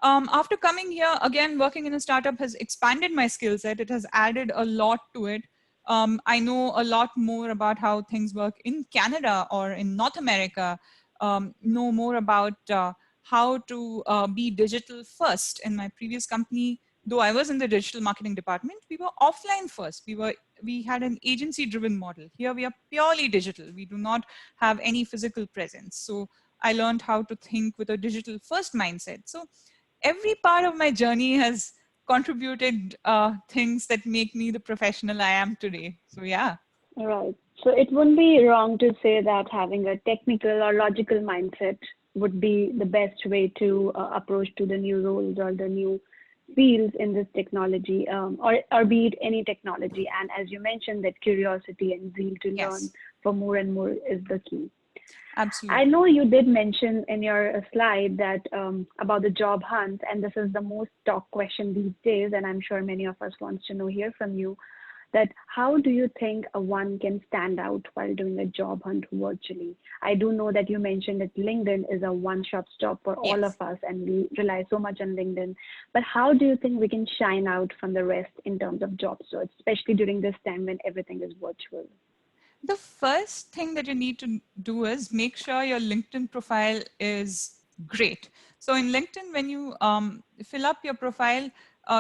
After coming here, again, working in a startup has expanded my skill set. It has added a lot to it. I know a lot more about how things work in Canada or in North America, know more about how to be digital first. In my previous company, though I was in the digital marketing department, we were offline first. We had an agency driven model. Here we are purely digital. We do not have any physical presence. So I learned how to think with a digital first mindset. So every part of my journey has contributed things that make me the professional I am today. So yeah. Right. So it wouldn't be wrong to say that having a technical or logical mindset would be the best way to approach to the new roles or the new fields in this technology, or be it any technology. And as you mentioned, that curiosity and zeal to learn for more and more is the key. Absolutely. I know you did mention in your slide that about the job hunt, and this is the most talked question these days, and I'm sure many of us wants to know hear from you, that how do you think one can stand out while doing a job hunt virtually? I do know that you mentioned that LinkedIn is a one-stop shop for all of us, and we rely so much on LinkedIn. But how do you think we can shine out from the rest in terms of job search, especially during this time when everything is virtual? The first thing that you need to do is make sure your LinkedIn profile is great. So in LinkedIn, when you fill up your profile,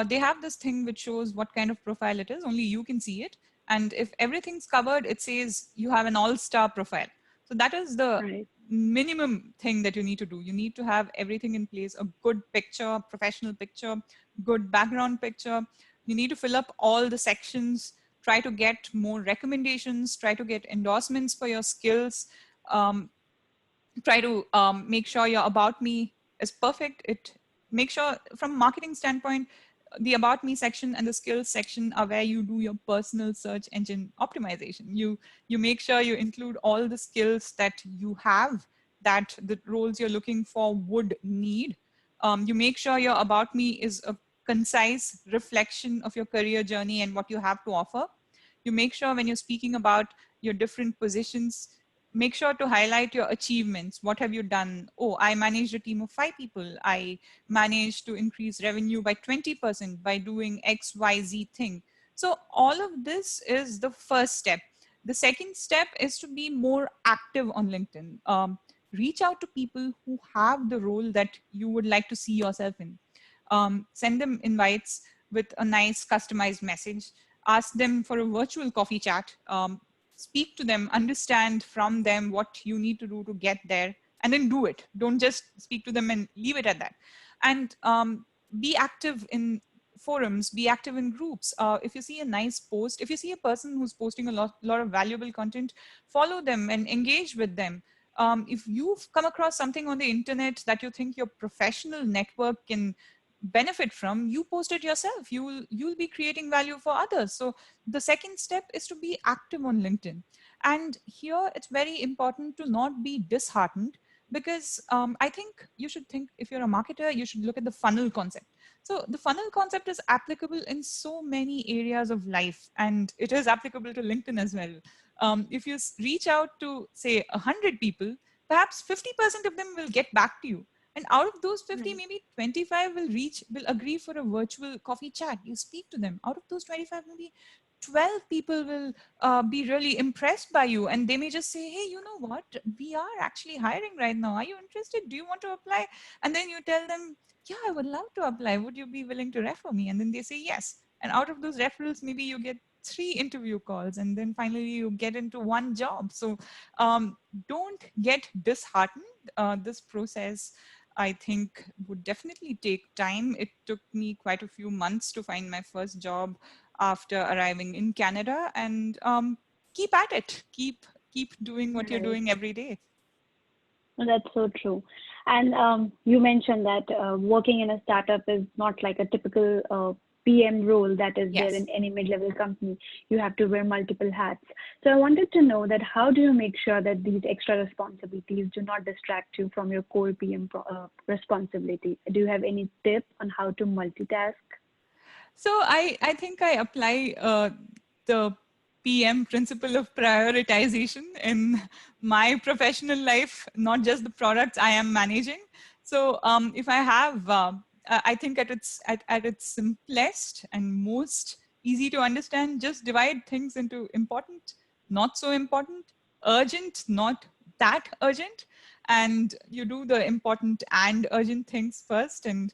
they have this thing which shows what kind of profile it is. Only you can see it. And if everything's covered, it says you have an all-star profile. So that is the minimum thing that you need to do. You need to have everything in place, a good picture, professional picture, good background picture. You need to fill up all the sections, try to get more recommendations, try to get endorsements for your skills, try to make sure your About Me is perfect. Make sure from marketing standpoint, the About Me section and the skills section are where you do your personal search engine optimization. You make sure you include all the skills that you have, that the roles you're looking for would need. You make sure your About Me is a concise reflection of your career journey and what you have to offer. You make sure when you're speaking about your different positions, make sure to highlight your achievements. What have you done? Oh, I managed a team of 5 people. I managed to increase revenue by 20% by doing X, Y, Z thing. So all of this is the first step. The second step is to be more active on LinkedIn. Reach out to people who have the role that you would like to see yourself in. Send them invites with a nice customized message. Ask them for a virtual coffee chat. Speak to them, understand from them what you need to do to get there, and then do it. Don't just speak to them and leave it at that. And be active in forums, be active in groups. If you see a nice post, if you see a person who's posting a lot of valuable content, follow them and engage with them. If you've come across something on the internet that you think your professional network can benefit from, you post it yourself. You'll be creating value for others. So the second step is to be active on LinkedIn. And here it's very important to not be disheartened, because I think you should think, if you're a marketer, you should look at the funnel concept. So the funnel concept is applicable in so many areas of life, and it is applicable to LinkedIn as well. If you reach out to say 100 people, perhaps 50% of them will get back to you. And out of those 50, Right. maybe 25 will agree for a virtual coffee chat. You speak to them. Out of those 25, maybe 12 people will be really impressed by you. And they may just say, hey, you know what? We are actually hiring right now. Are you interested? Do you want to apply? And then you tell them, yeah, I would love to apply. Would you be willing to refer me? And then they say yes. And out of those referrals, maybe you get 3 interview calls, and then finally you get into one job. So don't get disheartened. This process, I think, would definitely take time. It took me quite a few months to find my first job after arriving in Canada, and keep at it. Keep doing what you're Right. doing every day. That's so true. And you mentioned that working in a startup is not like a typical PM role that is there Yes. in any mid-level company. You have to wear multiple hats. So I wanted to know that how do you make sure that these extra responsibilities do not distract you from your core PM responsibility? Do you have any tip on how to multitask? So I think I apply the PM principle of prioritization in my professional life, not just the products I am managing. So if I have, I think at its simplest and most easy to understand, just divide things into important, not so important, urgent, not that urgent, and you do the important and urgent things first, and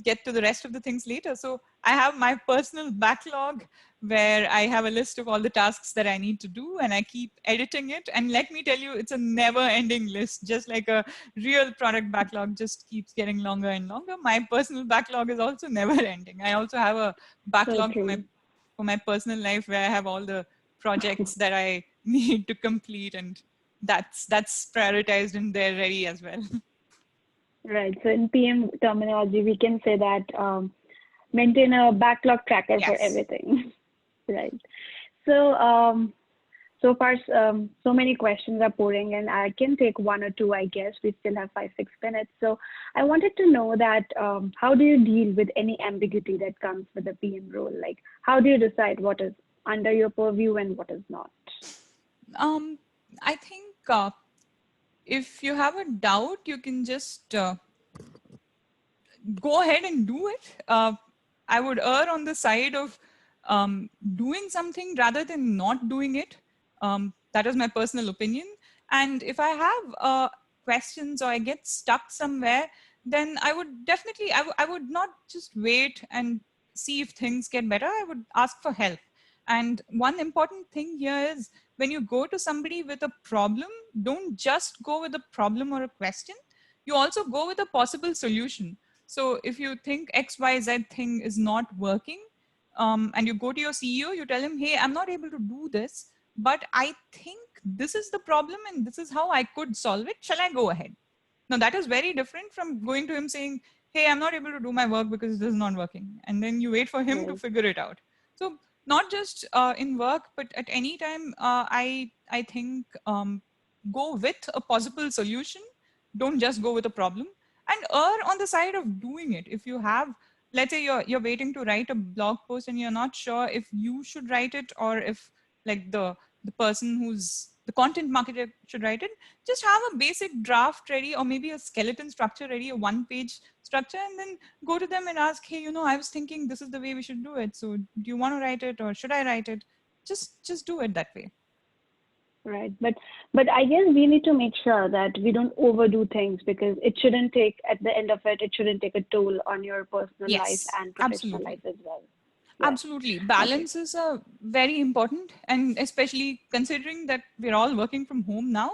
get to the rest of the things later. So I have my personal backlog where I have a list of all the tasks that I need to do, and I keep editing it. And let me tell you, it's a never ending list, just like a real product backlog just keeps getting longer and longer. My personal backlog is also never ending. I also have a So backlog true. for my personal life where I have all the projects that I need to complete, and that's prioritized in there ready as well. Right. So in PM terminology, we can say that maintain a backlog tracker for Yes. everything. Right. So so far, so many questions are pouring in. I can take one or two, I guess. We still have 5-6 minutes. So I wanted to know that how do you deal with any ambiguity that comes with the PM role? Like, how do you decide what is under your purview and what is not? I think if you have a doubt, you can just go ahead and do it. I would err on the side of doing something rather than not doing it. That is my personal opinion. And if I have questions or I get stuck somewhere, then I would definitely, I would not just wait and see if things get better. I would ask for help. And one important thing here is when you go to somebody with a problem, don't just go with a problem or a question. You also go with a possible solution. So if you think XYZ thing is not working, and you go to your CEO, you tell him, hey, I'm not able to do this, but I think this is the problem and this is how I could solve it. Shall I go ahead? Now that is very different from going to him saying, hey, I'm not able to do my work because this is not working. And then you wait for him to Right. figure it out. So not just in work, but at any time, I think go with a possible solution. Don't just go with a problem, and err on the side of doing it. If you have, let's say you're waiting to write a blog post and you're not sure if you should write it or if like the person who's the content marketer should write it, just have a basic draft ready or maybe a skeleton structure ready, a 1-page structure, and then go to them and ask, hey, I was thinking this is the way we should do it. So do you want to write it or should I write it? Just do it that way. Right. But I guess we need to make sure that we don't overdo things because it shouldn't take, at the end of it, it shouldn't take a toll on your personal life Yes, and professional absolutely. life as well. Yeah. Absolutely. Okay. Balance is very important. And especially considering that we're all working from home now,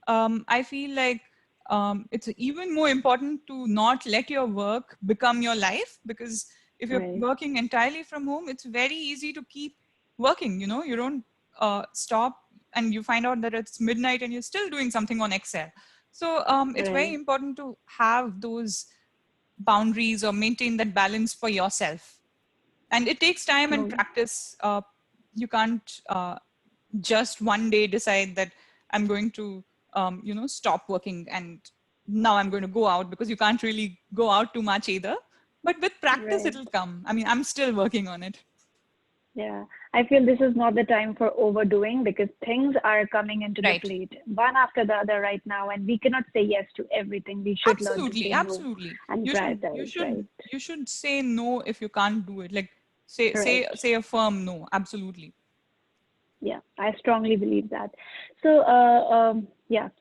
I feel like it's even more important to not let your work become your life, because if you're Right. working entirely from home, it's very easy to keep working. You don't stop and you find out that it's midnight and you're still doing something on Excel. So it's very Right. important to have those boundaries or maintain that balance for yourself. And it takes time and No. practice. You can't just one day decide that I'm going to stop working and now I'm going to go out, because you can't really go out too much either. But with practice Right. it'll come. I mean, I'm still working on it. Yeah. I feel this is not the time for overdoing because things are coming into the plate one after the other right now, and we cannot say yes to everything. We should learn to say no and prioritize. You should say no if you can't do it. Like say a firm no. Absolutely. Yeah, I strongly believe that. So,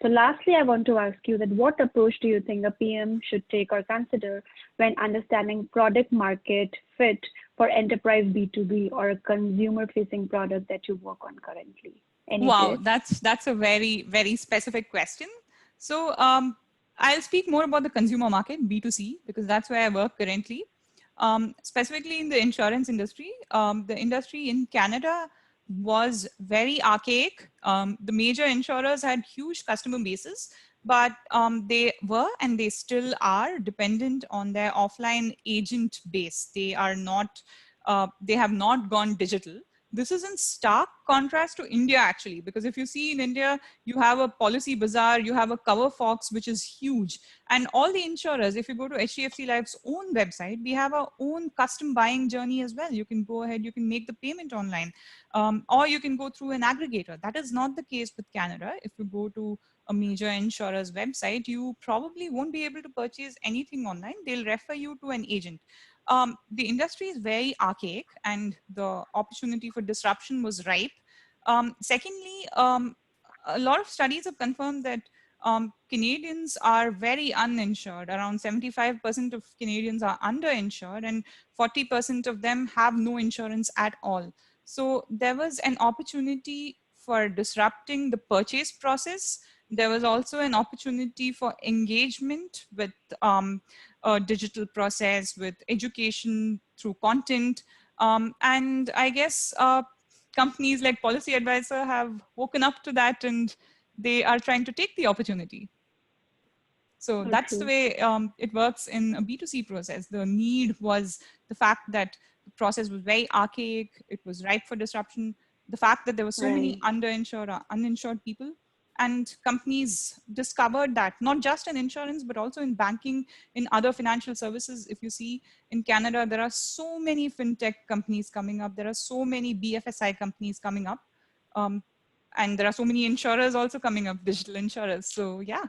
so lastly, I want to ask you that what approach do you think a PM should take or consider when understanding product market fit for enterprise B2B or a consumer-facing product that you work on currently? Wow, that's a very, very specific question. So I'll speak more about the consumer market, B2C, because that's where I work currently. Specifically in the insurance industry, the industry in Canada was very archaic. The major insurers had huge customer bases, but they were and they still are dependent on their offline agent base. They are not, they have not gone digital. This is in stark contrast to India, actually, because if you see in India, you have a PolicyAdvisor, you have a CoverFox, which is huge. And all the insurers, if you go to HDFC Life's own website, we have our own custom buying journey as well. You can go ahead, you can make the payment online, or you can go through an aggregator. That is not the case with Canada. If you go to a major insurer's website, you probably won't be able to purchase anything online. They'll refer you to an agent. The industry is very archaic and the opportunity for disruption was ripe. Secondly, a lot of studies have confirmed that Canadians are very uninsured. Around 75% of Canadians are underinsured and 40% of them have no insurance at all. So there was an opportunity for disrupting the purchase process. There was also an opportunity for engagement with a digital process, with education through content. And I guess companies like PolicyAdvisor have woken up to that and they are trying to take the opportunity. So that's the way it works in a B2C process. The need was the fact that the process was very archaic. It was ripe for disruption. The fact that there were so many underinsured or uninsured people. And companies discovered that not just in insurance, but also in banking, in other financial services. If you see in Canada, there are so many fintech companies coming up. There are so many BFSI companies coming up. And there are so many insurers also coming up, digital insurers. So yeah.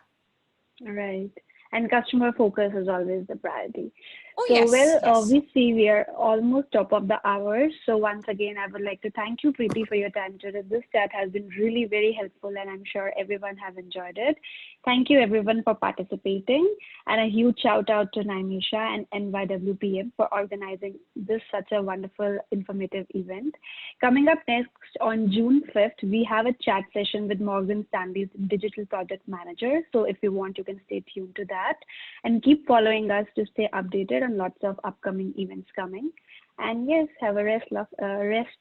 Right. And customer focus is always the priority. Oh, so, yes, we see we are almost top of the hour. So once again, I would like to thank you, Preeti, for your time today. This chat has been really very helpful and I'm sure everyone have enjoyed it. Thank you everyone for participating, and a huge shout out to Naimisha and NYWPM for organizing this such a wonderful, informative event. Coming up next on June 5th, we have a chat session with Morgan Stanley's Digital Project Manager. So if you want, you can stay tuned to that and keep following us to stay updated on lots of upcoming events coming. And yes, have a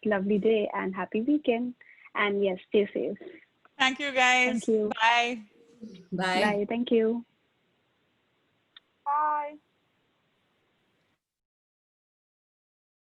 lovely day and happy weekend. And yes, stay safe. Thank you, guys. Thank you. Bye. Bye. Bye. Thank you. Bye.